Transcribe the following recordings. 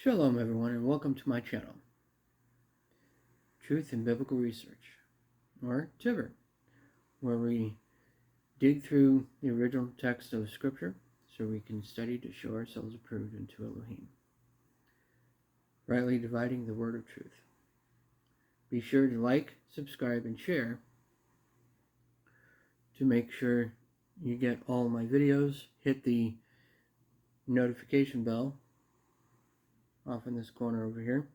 Shalom everyone, and welcome to my channel, Truth in Biblical Research, or Tz'far'd, where we dig through the original text of Scripture so we can study to show ourselves approved unto Elohim, rightly dividing the word of truth. Be sure to like, subscribe, and share to make sure you get all my videos. Hit the notification bell off in this corner over here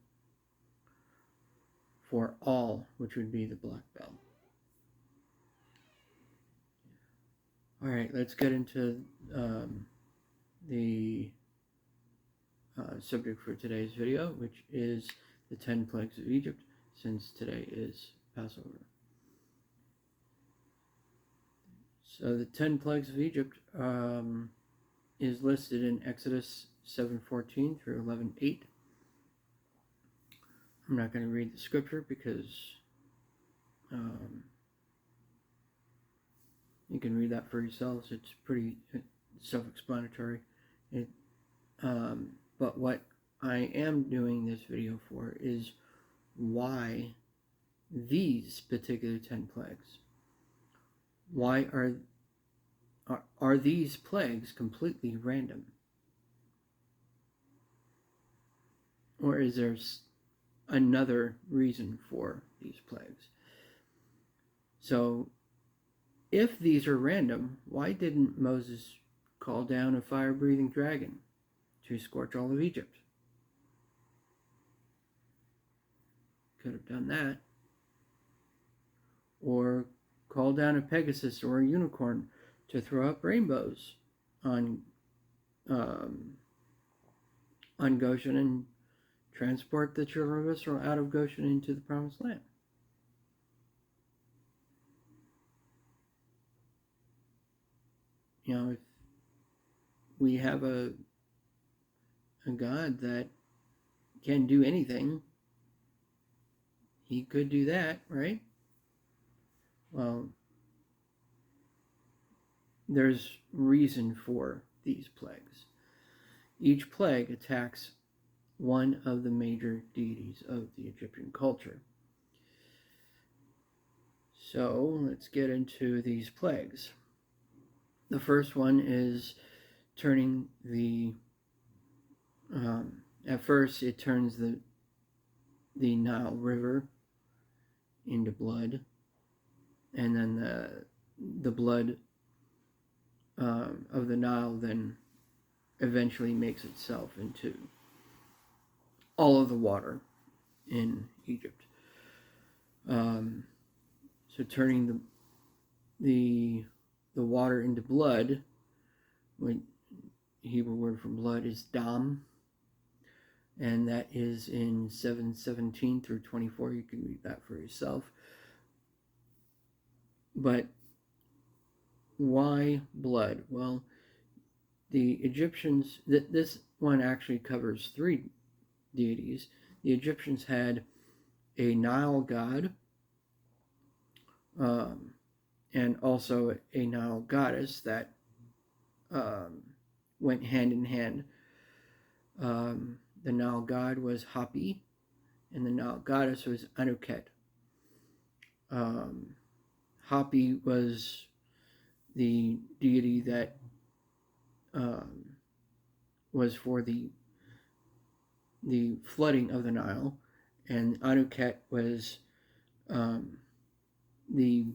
for all, which would be the black bell. All right, let's get into the subject for today's video, which is the 10 plagues of Egypt, since today is Passover. So the 10 plagues of Egypt is listed in Exodus 7:14 through 11:8. I'm not going to read the scripture because you can read that for yourselves. It's pretty self-explanatory. But what I am doing this video for is why these particular 10 plagues. Why are these plagues completely random? Or is there another reason for these plagues? So, if these are random, why didn't Moses call down a fire-breathing dragon to scorch all of Egypt? Could have done that. Or call down a pegasus or a unicorn to throw up rainbows on Goshen and transport the children of Israel out of Goshen into the promised land. You know, if we have a God that can do anything, he could do that, right? Well, there's reason for these plagues. Each plague attacks one of the major deities of the Egyptian culture. So let's get into these plagues. The first one is turning the, at first it turns the Nile River into blood, and then the blood of the Nile then eventually makes itself into all of the water in Egypt. So turning the water into blood, when Hebrew word for blood is dam, and that is in 7:17 through 24. You can read that for yourself. But why blood? Well, the Egyptians, this one actually covers three deities. The Egyptians had a Nile-god and also a Nile goddess that went hand in hand. The Nile god was Hapi, and the Nile goddess was Anuket. Hapi was the deity that was for the flooding of the Nile, and Anuket was the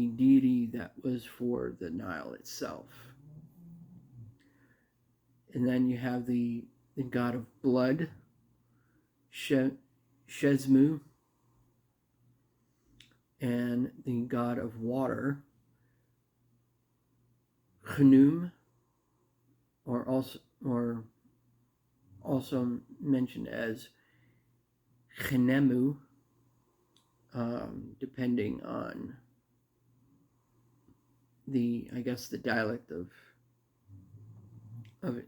deity that was for the Nile itself. And then you have the god of blood, Shezmu, and the god of water, Khnum, or also mentioned as Khnemu, depending on the dialect of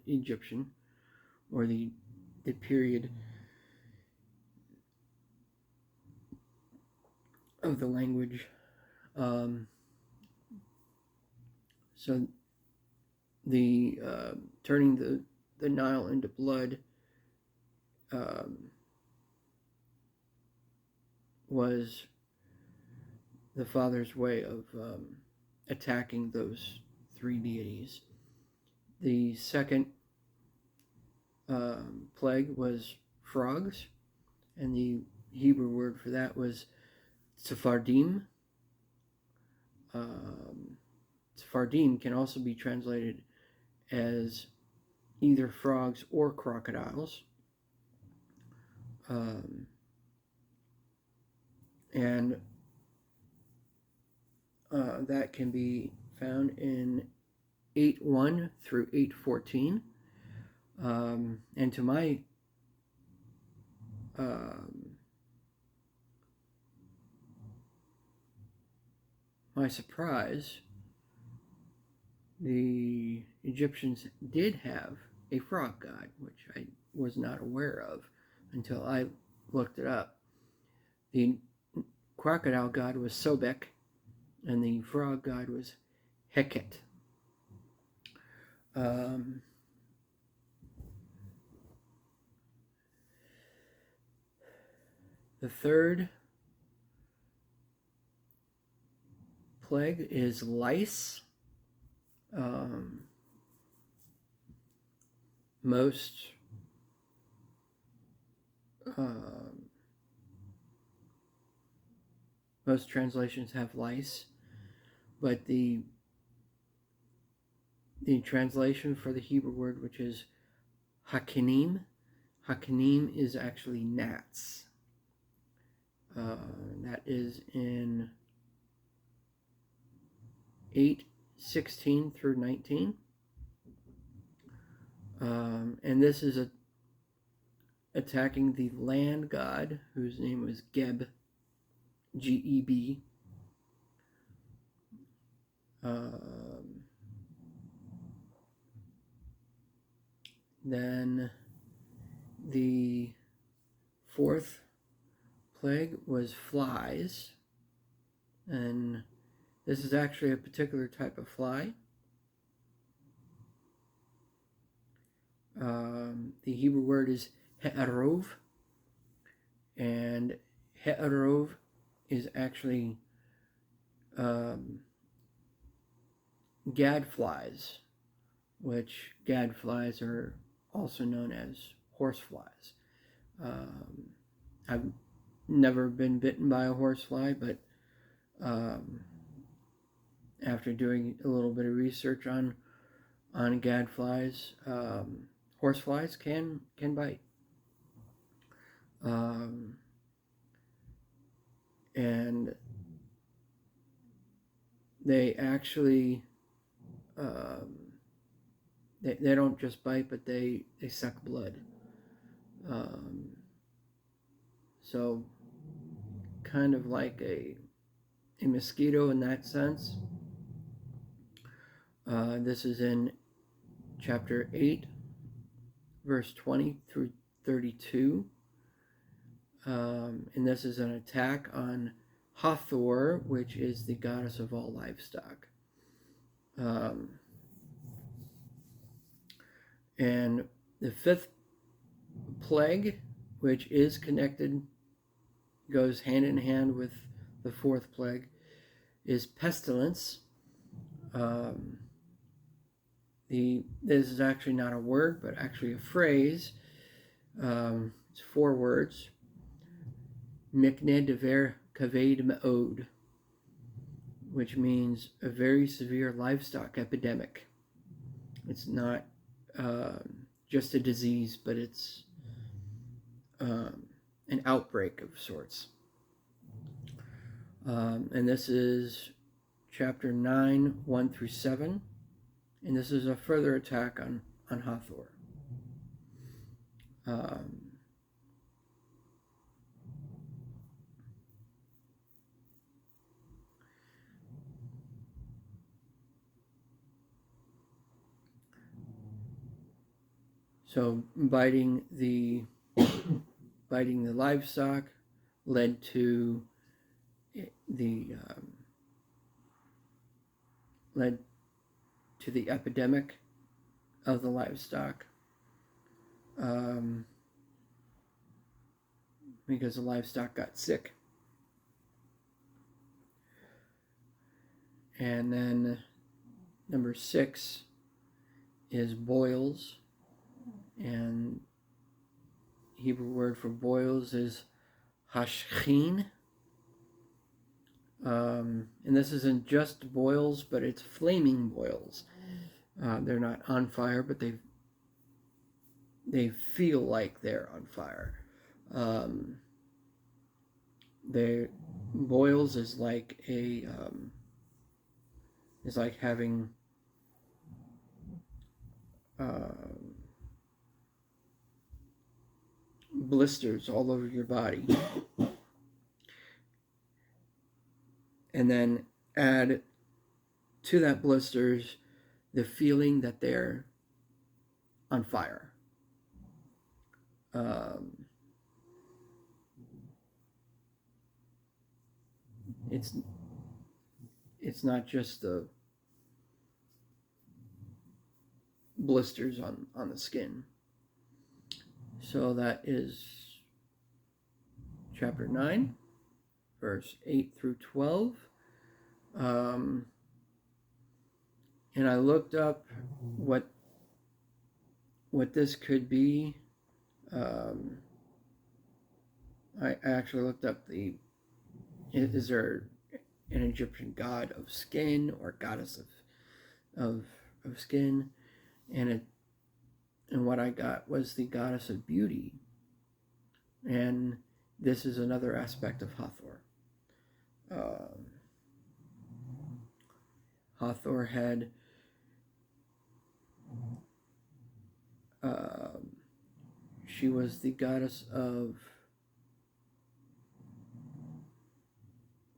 Egyptian, or the the period of the language. So the turning the Nile into blood was the father's way of attacking those three deities. The second plague was frogs, and the Hebrew word for that was Tz'far'dim. Tz'far'dim can also be translated as either frogs or crocodiles. And that can be found in 8:1 through 8:14. And to my surprise, the Egyptians did have a frog god, which I was not aware of until I looked it up. The crocodile god was Sobek, and the frog god was Heqet. The third plague is lice. Most translations have lice, but the translation for the Hebrew word, which is HaKinnim, is actually gnats. That is in 8:16 through 19. And this is attacking the land god, whose name was Geb, G-E-B. Then the fourth plague was flies, and this is actually a particular type of fly. The Hebrew word is arov, and arov is actually gadflies, which gadflies are also known as horseflies. I've never been bitten by a horsefly, but after doing a little bit of research on gadflies, horseflies can bite. And they actually they don't just bite, but they suck blood. So kind of like a mosquito in that sense. This is in chapter 8, verse 20 through 32. And this is an attack on Hathor, which is the goddess of all livestock. And the fifth plague, which is connected, goes hand in hand with the fourth plague, is pestilence. This is actually not a word, but actually a phrase. It's 4 words. Mikne dever kaved me'od, which means a very severe livestock epidemic. It's not just a disease, but it's an outbreak of sorts. And this is chapter 9, 1 through 7. And this is a further attack on Hathor. So biting the livestock led to the epidemic of the livestock, because the livestock got sick. And then number 6 is boils, and Hebrew word for boils is hashchin. And this isn't just boils, but it's flaming boils. They're not on fire, but they feel like they're on fire. Boils is like having blisters all over your body, and then add to that blisters the feeling that they're on fire. It's not just the blisters on the skin. So that is chapter 9, verse 8 through 12. And I looked up what this could be. I actually looked up is there an Egyptian god of skin or goddess of skin, and what I got was the goddess of beauty, and this is another aspect of Hathor. Hathor had she was the goddess of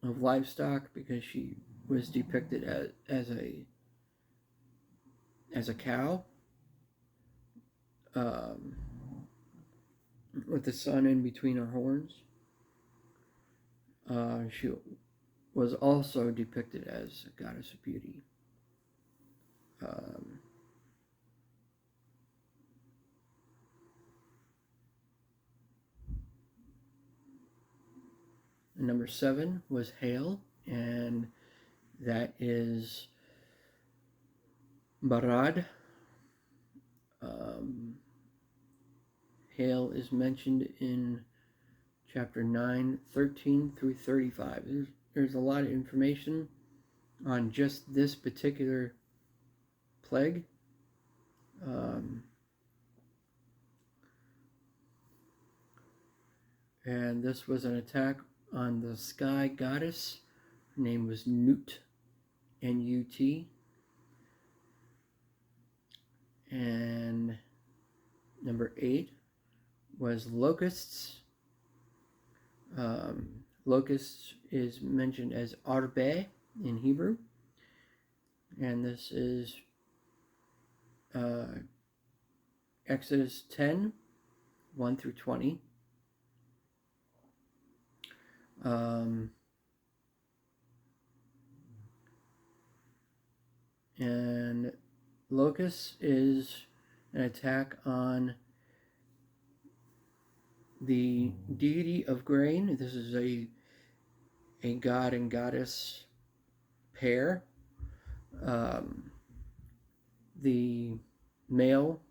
livestock, because she was depicted as a cow, with the sun in between her horns. She was also depicted as a goddess of beauty. Number 7 was hail, and that is barad. Hail is mentioned in chapter 9, 13 through 35. There's a lot of information on just this particular plague. And this was an attack on the sky goddess. Her name was Nut, N-U-T. And number 8 was locusts. Locusts is mentioned as arbe in Hebrew, and this is Exodus 10, 1 through 20. And locust is an attack on the deity of grain. This is a god and goddess pair. The male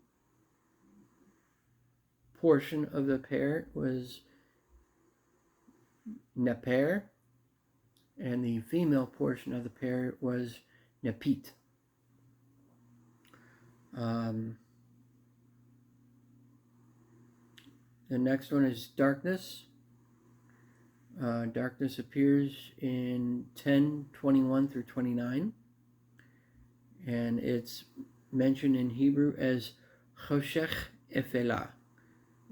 portion of the pair was Neper, and the female portion of the pair was Nepit. The next one is darkness. Darkness appears in 10:21 through 29, and it's mentioned in Hebrew as Choshekh efelah,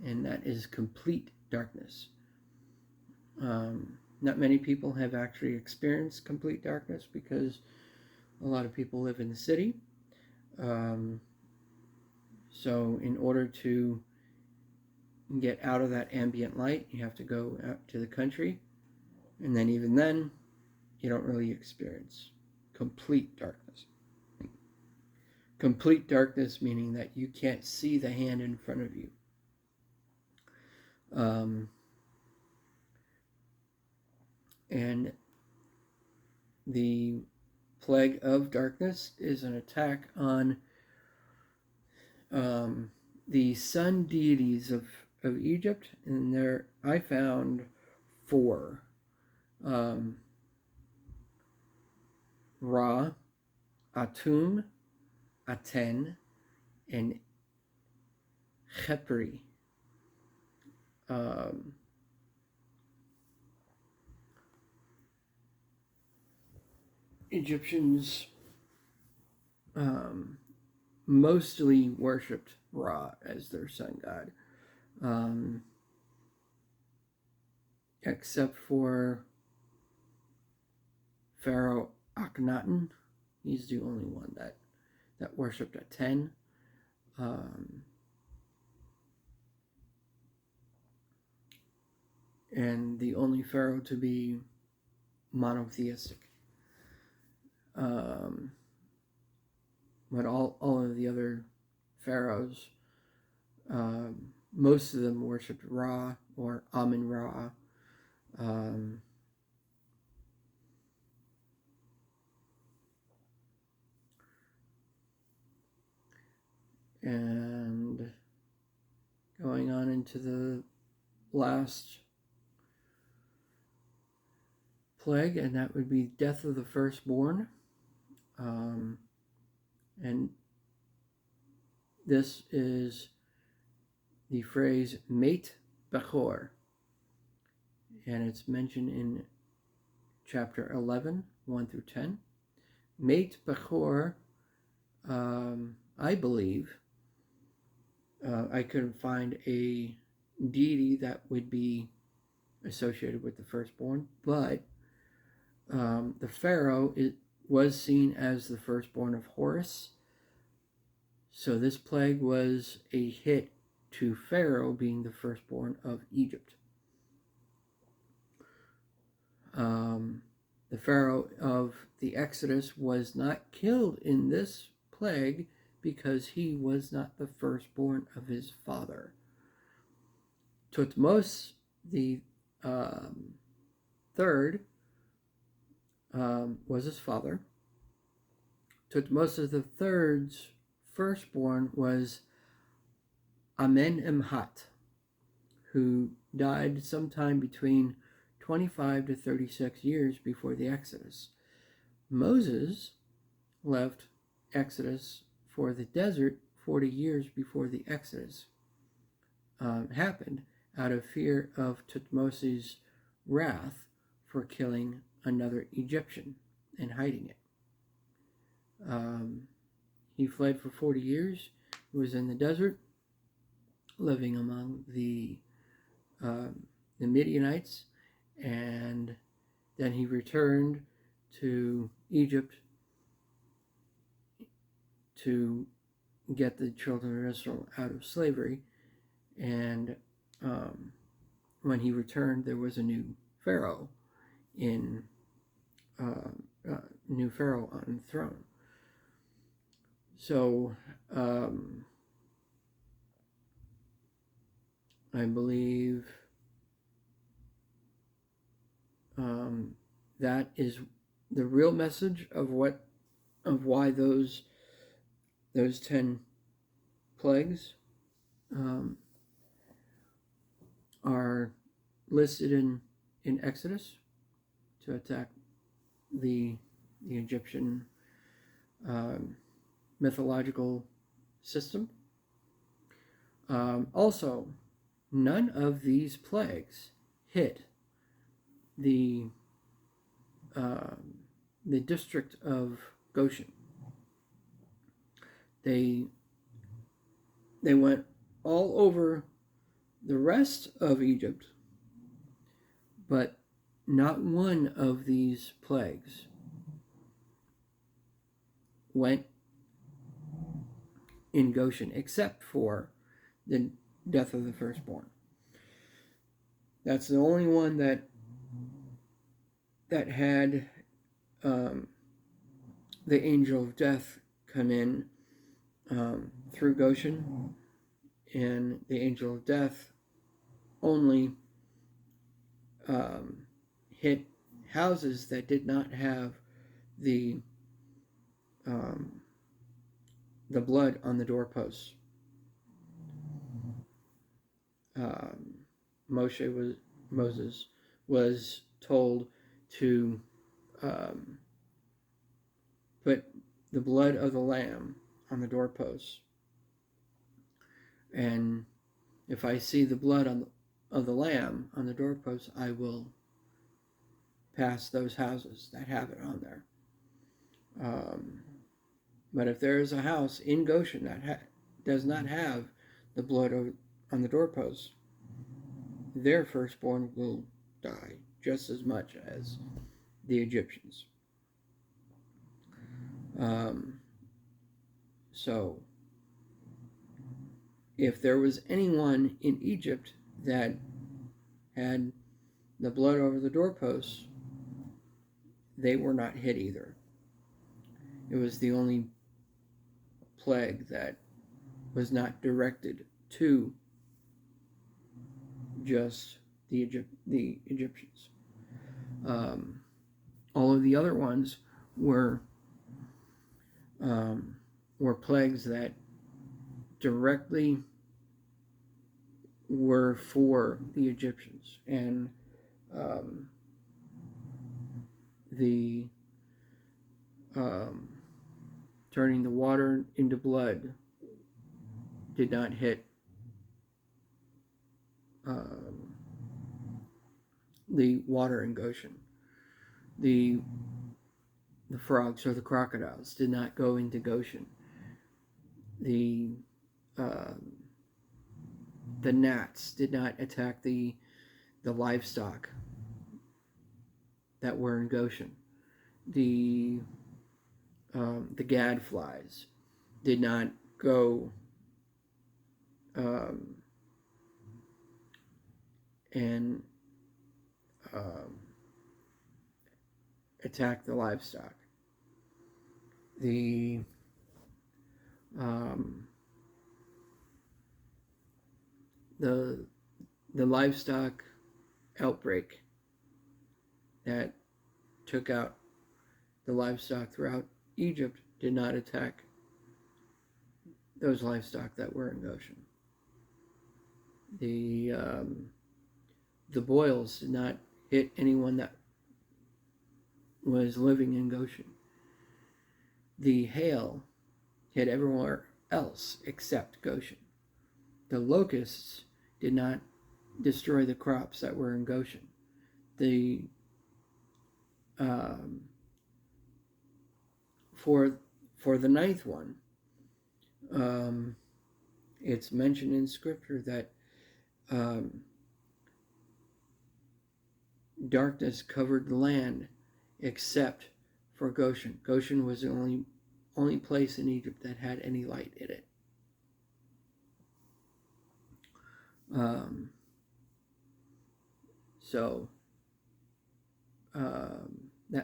and that is complete darkness. Not many people have actually experienced complete darkness, because a lot of people live in the city. So in order to get out of that ambient light, you have to go out to the country, and then even then, you don't really experience complete darkness. Complete darkness meaning that you can't see the hand in front of you. And the plague of darkness is an attack on the sun deities of Egypt, and there I found 4. Ra, Atum, Aten, and Khepri. Egyptians mostly worshipped Ra as their sun god, except for Pharaoh Akhenaten. He's the only one that worshipped Aten. And the only pharaoh to be monotheistic. But all of the other pharaohs, most of them worshipped Ra or Amun-Ra. And going on into the last plague, and that would be death of the firstborn. And this is the phrase Meit Bechor, and it's mentioned in chapter 11, 1 through 10. Meit Bechor, I believe, I couldn't find a deity that would be associated with the firstborn, but the pharaoh was seen as the firstborn of Horus. So this plague was a hit to Pharaoh being the firstborn of Egypt. The Pharaoh of the Exodus was not killed in this plague because he was not the firstborn of his father. Thutmose the third was his father. Thutmose the third's firstborn was Amenemhat, who died sometime between 25 to 36 years before the Exodus. Moses left Exodus for the desert 40 years before the Exodus happened, out of fear of Thutmose's wrath for killing another Egyptian and hiding it. He fled for 40 years. He was in the desert, living among the Midianites, and then he returned to Egypt to get the children of Israel out of slavery. And when he returned, there was a new pharaoh on the throne. So I believe that is the real message of why those 10 plagues are listed in Exodus to attack the Egyptian mythological system. Also, none of these plagues hit the district of Goshen. They went all over the rest of Egypt, but not one of these plagues went in Goshen, except for the death of the firstborn. That's the only one that had the angel of death come in through Goshen, and the angel of death only hit houses that did not have the blood on the doorposts. Moses was told to put the blood of the lamb on the doorposts, and if I see the blood of the lamb on the doorposts, I will pass those houses that have it on there. But if there is a house in Goshen that does not have the blood on the doorposts, their firstborn will die just as much as the Egyptians. So, if there was anyone in Egypt that had the blood over the doorposts, they were not hit either. It was the only plague that was not directed to just the Egyptians. All of the other ones were plagues that directly were for the Egyptians, and the turning the water into blood did not hit the water in Goshen. The frogs or the crocodiles did not go into Goshen. The gnats did not attack the livestock that were in Goshen. The gadflies did not go and attack the livestock. The livestock outbreak that took out the livestock throughout Egypt did not attack those livestock that were in Goshen. The boils did not hit anyone that was living in Goshen. The hail hit everywhere else except Goshen. The locusts did not destroy the crops that were in Goshen. For the ninth one, it's mentioned in Scripture that darkness covered the land except for Goshen. Goshen was the only place in Egypt that had any light in it.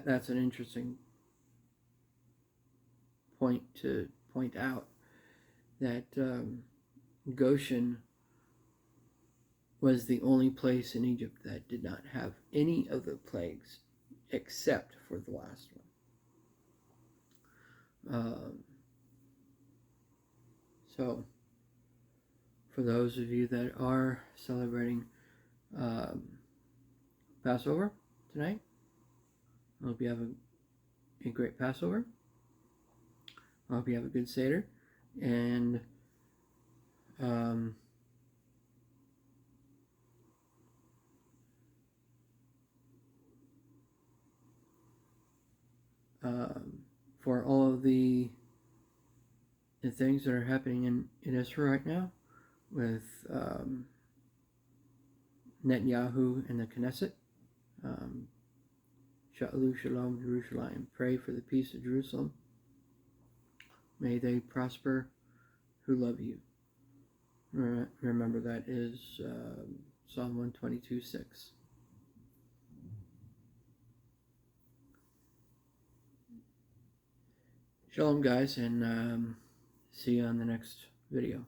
That's an interesting point to point out, that Goshen was the only place in Egypt that did not have any of the plagues except for the last one. So, for those of you that are celebrating Passover tonight, I hope you have a great Passover. I hope you have a good Seder, and for all of the things that are happening in Israel right now with Netanyahu and the Knesset. Sha'alu Shalom Jerusalem. Pray for the peace of Jerusalem. May they prosper who love you. Remember, that is Psalm 122:6. Shalom, guys, and see you on the next video.